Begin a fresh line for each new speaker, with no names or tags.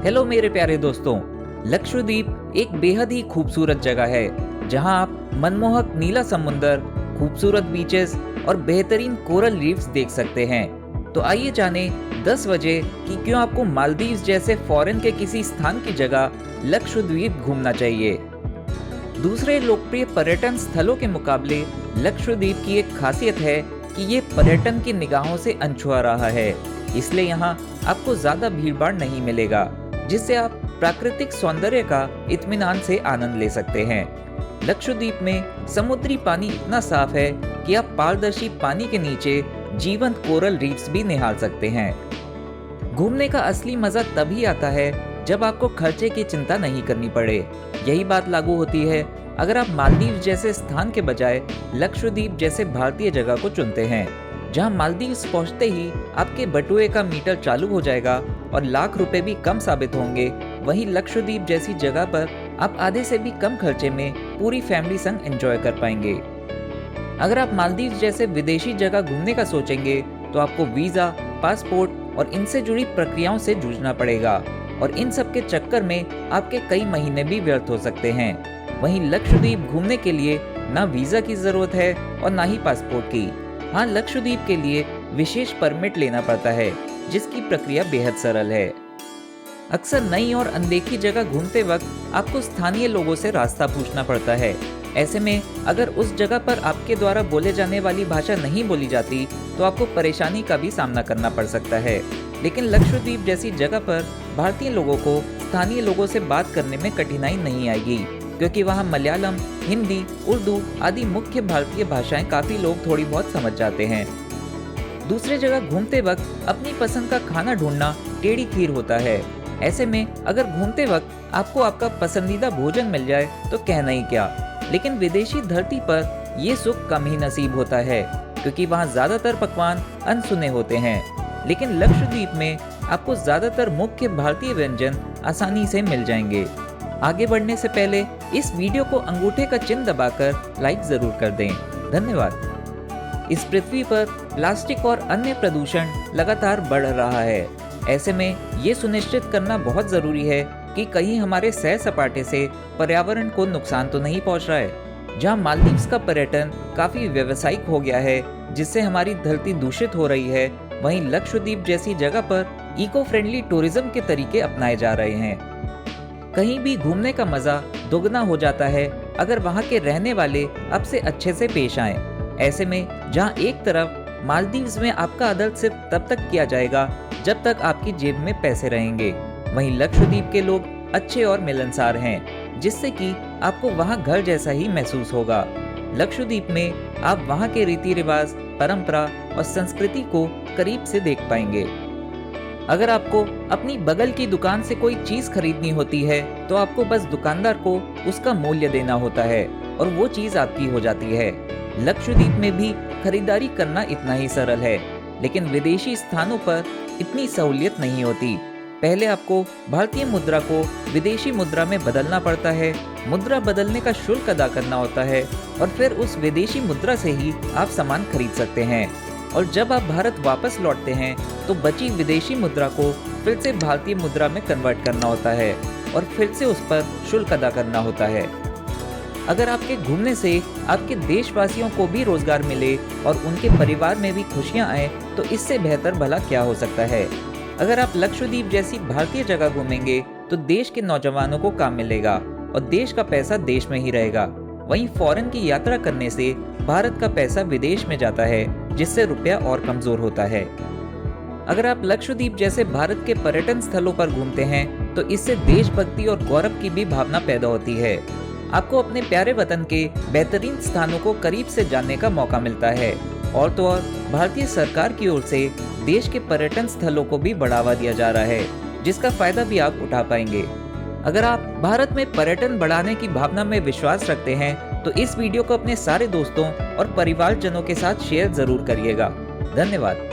Hello मेरे प्यारे दोस्तों। लक्षद्वीप एक बेहद ही खूबसूरत जगह है जहां आप मनमोहक नीला समुंदर, खूबसूरत बीचेस और बेहतरीन कोरल रीफ्स देख सकते हैं। तो आइए जाने 10 वजह कि क्यों आपको मालदीव्स जैसे फॉरेन के किसी स्थान की जगह लक्षद्वीप घूमना चाहिए। दूसरे लोकप्रिय पर्यटन स्थलों के मुकाबले लक्षद्वीप की एक खासियत है कि ये पर्यटन की निगाहों से अनछुआ रहा है, इसलिए यहाँ आपको ज्यादा भीड़भाड़ नहीं मिलेगा, जिससे आप प्राकृतिक सौंदर्य का इत्मीनान से आनंद ले सकते हैं। लक्षद्वीप में समुद्री पानी इतना साफ है कि आप पारदर्शी पानी के नीचे जीवंत कोरल रीफ्स भी निहाल सकते हैं। घूमने का असली मजा तभी आता है जब आपको खर्चे की चिंता नहीं करनी पड़े। यही बात लागू होती है अगर आप मालदीव जैसे स्थान के बजाय लक्षद्वीप जैसे भारतीय जगह को चुनते हैं, जहां मालदीव्स पहुंचते ही आपके बटुए का मीटर चालू हो जाएगा और लाख रुपए भी कम साबित होंगे। वहीं लक्षद्वीप जैसी जगह पर आप आधे से भी कम खर्चे में पूरी फैमिली संग एंजॉय कर पाएंगे। अगर आप मालदीव जैसे विदेशी जगह घूमने का सोचेंगे तो आपको वीजा, पासपोर्ट और इनसे जुड़ी प्रक्रियाओं से जूझना पड़ेगा और इन सब के चक्कर में आपके कई महीने भी व्यर्थ हो सकते हैं। वहीं लक्षद्वीप घूमने के लिए ना वीजा की जरूरत है और ना ही पासपोर्ट की। हाँ, लक्षद्वीप के लिए विशेष परमिट लेना पड़ता है, जिसकी प्रक्रिया बेहद सरल है। अक्सर नई और अनदेखी जगह घूमते वक्त आपको स्थानीय लोगों से रास्ता पूछना पड़ता है। ऐसे में अगर उस जगह पर आपके द्वारा बोले जाने वाली भाषा नहीं बोली जाती तो आपको परेशानी का भी सामना करना पड़ सकता है। लेकिन लक्षद्वीप जैसी जगह पर भारतीय लोगों को स्थानीय लोगों से बात करने में कठिनाई नहीं आएगी, क्योंकि वहाँ मलयालम, हिंदी, उर्दू आदि मुख्य भारतीय भाषाएं काफी लोग थोड़ी बहुत समझ जाते हैं। दूसरे जगह घूमते वक्त अपनी पसंद का खाना ढूंढना टेढ़ी खीर होता है। ऐसे में अगर घूमते वक्त आपको आपका पसंदीदा भोजन मिल जाए तो कहना ही क्या। लेकिन विदेशी धरती पर ये सुख कम ही नसीब होता है, क्योंकि वहाँ ज्यादातर पकवान अनसुने होते हैं। लेकिन लक्षद्वीप में आपको ज्यादातर मुख्य भारतीय व्यंजन आसानी से मिल जाएंगे। आगे बढ़ने से पहले इस वीडियो को अंगूठे का चिन्ह दबाकर लाइक जरूर कर दें। धन्यवाद। इस पृथ्वी पर प्लास्टिक और अन्य प्रदूषण लगातार बढ़ रहा है। ऐसे में ये सुनिश्चित करना बहुत जरूरी है कि कहीं हमारे सैर सपाटे से पर्यावरण को नुकसान तो नहीं पहुंच रहा है। जहां मालदीव्स का पर्यटन काफी व्यावसायिक हो गया है, जिससे हमारी धरती दूषित हो रही है, वहीं लक्षद्वीप जैसी जगह पर इको फ्रेंडली टूरिज्म के तरीके अपनाए जा रहे हैं। कहीं भी घूमने का मजा दोगुना हो जाता है अगर वहाँ के रहने वाले आपसे अच्छे से पेश आएं। ऐसे में जहाँ एक तरफ मालदीव्स में आपका आदर सिर्फ तब तक किया जाएगा जब तक आपकी जेब में पैसे रहेंगे, वहीं लक्षद्वीप के लोग अच्छे और मिलनसार हैं, जिससे कि आपको वहाँ घर जैसा ही महसूस होगा। लक्षद्वीप में आप वहाँ के रीति रिवाज, परंपरा और संस्कृति को करीब से देख पाएंगे। अगर आपको अपनी बगल की दुकान से कोई चीज खरीदनी होती है तो आपको बस दुकानदार को उसका मूल्य देना होता है और वो चीज आपकी हो जाती है। लक्षद्वीप में भी खरीदारी करना इतना ही सरल है, लेकिन विदेशी स्थानों पर इतनी सहूलियत नहीं होती। पहले आपको भारतीय मुद्रा को विदेशी मुद्रा में बदलना पड़ता है, मुद्रा बदलने का शुल्क अदा करना होता है और फिर उस विदेशी मुद्रा से ही आप सामान खरीद सकते हैं। और जब आप भारत वापस लौटते हैं तो बची विदेशी मुद्रा को फिर से भारतीय मुद्रा में कन्वर्ट करना होता है और फिर से उस पर शुल्क अदा करना होता है। अगर आपके घूमने से आपके देशवासियों को भी रोजगार मिले और उनके परिवार में भी खुशियां आए तो इससे बेहतर भला क्या हो सकता है। अगर आप लक्षद्वीप जैसी भारतीय जगह घूमेंगे तो देश के नौजवानों को काम मिलेगा और देश का पैसा देश में ही रहेगा। वहीं फॉरेन की यात्रा करने से भारत का पैसा विदेश में जाता है, जिससे रुपया और कमजोर होता है। अगर आप लक्षद्वीप जैसे भारत के पर्यटन स्थलों पर घूमते हैं तो इससे देशभक्ति और गौरव की भी भावना पैदा होती है। आपको अपने प्यारे वतन के बेहतरीन स्थानों को करीब से जानने का मौका मिलता है और तो और भारतीय सरकार की ओर से देश के पर्यटन स्थलों को भी बढ़ावा दिया जा रहा है, जिसका फायदा भी आप उठा पाएंगे। अगर आप भारत में पर्यटन बढ़ाने की भावना में विश्वास रखते हैं तो इस वीडियो को अपने सारे दोस्तों और परिवारजनों के साथ शेयर जरूर करिएगा। धन्यवाद।